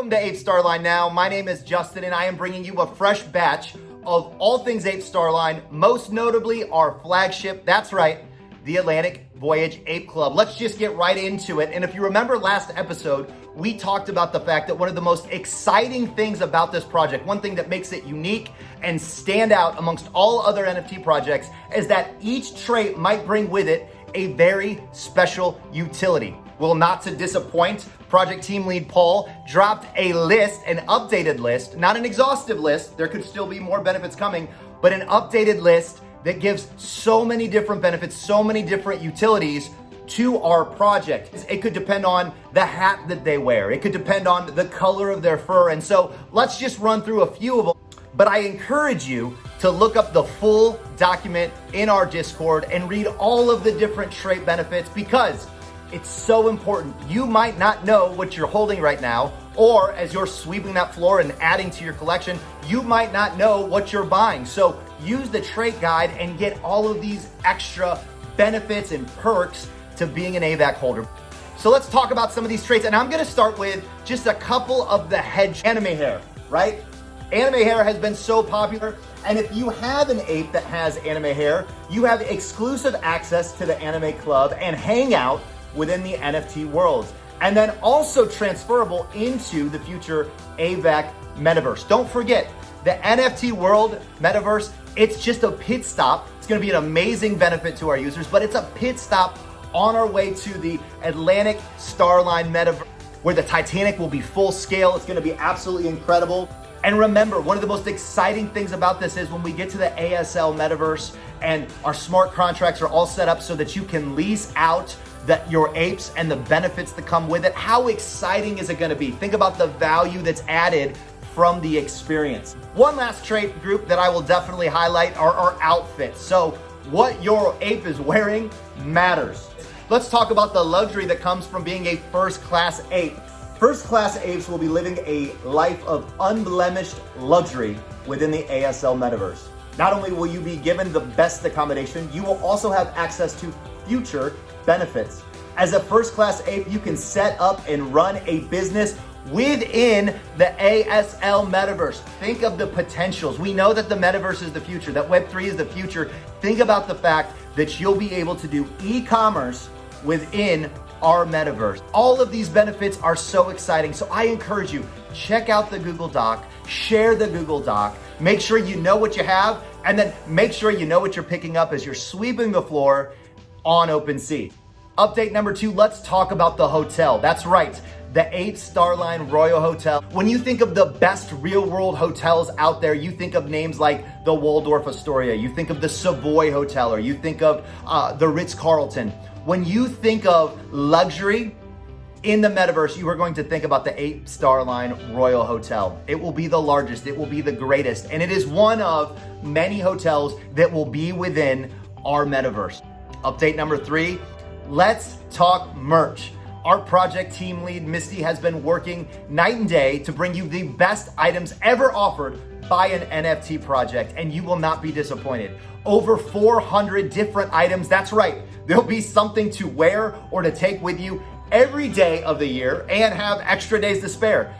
Welcome to Ape Star Line Now. My name is Justin and I am bringing you a fresh batch of all things Ape Star Line, most notably our flagship, that's right, the Atlantic Voyage Ape Club. Let's just get right into it. And if you remember last episode, we talked about the fact that one of the most exciting things about this project, one thing that makes it unique and stand out amongst all other NFT projects, is that each trait might bring with it a very special utility. Well, not to disappoint, project team lead Paul dropped a list, an updated list, not an exhaustive list. There could still be more benefits coming, but an updated list that gives so many different benefits, so many different utilities to our project. It could depend on the hat that they wear. It could depend on the color of their fur. And so let's just run through a few of them. But I encourage you to look up the full document in our Discord and read all of the different trait benefits, because it's so important. You might not know what you're holding right now, or as you're sweeping that floor and adding to your collection, you might not know what you're buying. So use the trait guide and get all of these extra benefits and perks to being an AVAC holder. So let's talk about some of these traits, and I'm gonna start with just a couple of the head anime hair, right? Anime hair has been so popular, and if you have an ape that has anime hair, you have exclusive access to the anime club and hang out within the NFT world, and then also transferable into the future AVAC metaverse. Don't forget, the NFT world metaverse, it's just a pit stop. It's gonna be an amazing benefit to our users, but it's a pit stop on our way to the Atlantic Star Line metaverse, where the Titanic will be full scale. It's gonna be absolutely incredible. And remember, one of the most exciting things about this is when we get to the ASL metaverse and our smart contracts are all set up so that you can lease out your apes and the benefits that come with it. How exciting is it gonna be? Think about the value that's added from the experience. One last trait group that I will definitely highlight are our outfits. So what your ape is wearing matters. Let's talk about the luxury that comes from being a first-class ape. First-class apes will be living a life of unblemished luxury within the ASL metaverse. Not only will you be given the best accommodation, you will also have access to future benefits. As a first-class ape, you can set up and run a business within the ASL metaverse. Think of the potentials. We know that the metaverse is the future, that Web3 is the future. Think about the fact that you'll be able to do e-commerce within our metaverse. All of these benefits are so exciting. So I encourage you, check out the Google Doc, share the Google Doc, make sure you know what you have, and then make sure you know what you're picking up as you're sweeping the floor on OpenSea. Update number 2, let's talk about the hotel. That's right, the Ape Star Line Royal Hotel. When you think of the best real-world hotels out there, you think of names like the Waldorf Astoria, you think of the Savoy Hotel, or you think of the Ritz-Carlton. When you think of luxury in the metaverse, you are going to think about the Ape Star Line Royal Hotel. It will be the largest, it will be the greatest, and it is one of many hotels that will be within our metaverse. Update number 3, let's talk merch. Our project team lead, Misty, has been working night and day to bring you the best items ever offered by an NFT project, and you will not be disappointed. Over 400 different items, that's right. There'll be something to wear or to take with you every day of the year and have extra days to spare.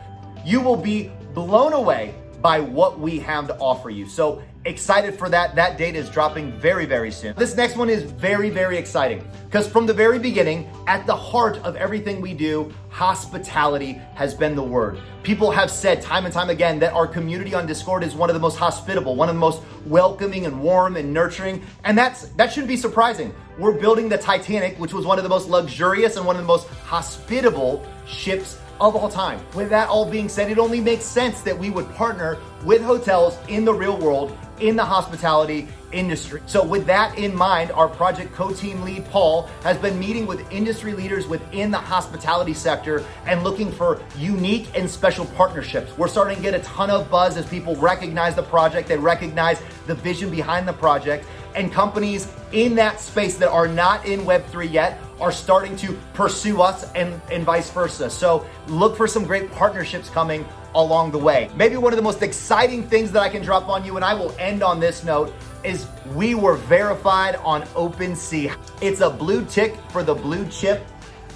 You will be blown away by what we have to offer you. So excited for that. That date is dropping very, very soon. This next one is very, very exciting because from the very beginning, at the heart of everything we do, hospitality has been the word. People have said time and time again that our community on Discord is one of the most hospitable, one of the most welcoming and warm and nurturing. And that shouldn't be surprising. We're building the Titanic, which was one of the most luxurious and one of the most hospitable ships of all time. With that all being said, it only makes sense that we would partner with hotels in the real world, in the hospitality industry. So with that in mind, our project co-team lead, Paul, has been meeting with industry leaders within the hospitality sector and looking for unique and special partnerships. We're starting to get a ton of buzz as people recognize the project, they recognize the vision behind the project, and companies in that space that are not in Web3 yet are starting to pursue us and vice versa. So look for some great partnerships coming along the way. Maybe one of the most exciting things that I can drop on you, and I will end on this note, is we were verified on OpenSea. It's a blue tick for the blue chip,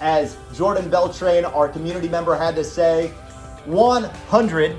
as Jordan Beltrain, our community member, had to say. 100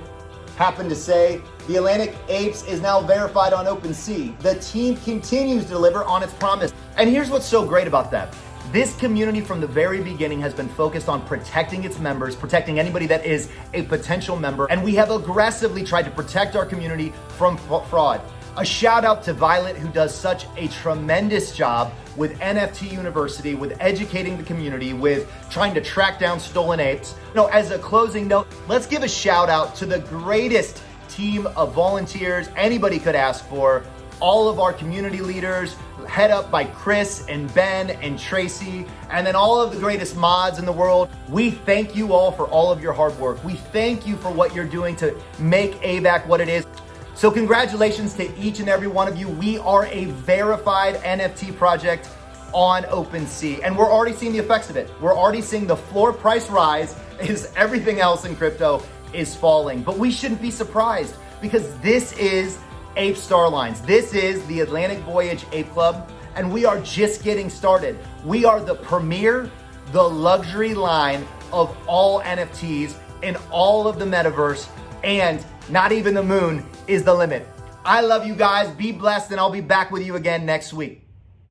happened to say the Atlantic Apes is now verified on OpenSea. The team continues to deliver on its promise. And here's what's so great about that. This community from the very beginning has been focused on protecting its members, protecting anybody that is a potential member, and we have aggressively tried to protect our community from fraud. A shout out to Violet, who does such a tremendous job with NFT University, with educating the community, with trying to track down stolen apes. As a closing note, let's give a shout out to the greatest team of volunteers anybody could ask for. All of our community leaders, head up by Chris and Ben and Tracy, and then all of the greatest mods in the world. We thank you all for all of your hard work. We thank you for what you're doing to make AVAC what it is. So congratulations to each and every one of you. We are a verified NFT project on OpenSea, and we're already seeing the effects of it. We're already seeing the floor price rise as everything else in crypto is falling. But we shouldn't be surprised, because this is Ape Star Lines. This is the Atlantic Voyage Ape Club, and we are just getting started. We are the premier, the luxury line of all NFTs in all of the metaverse, and not even the moon is the limit. I love you guys. Be blessed, and I'll be back with you again next week.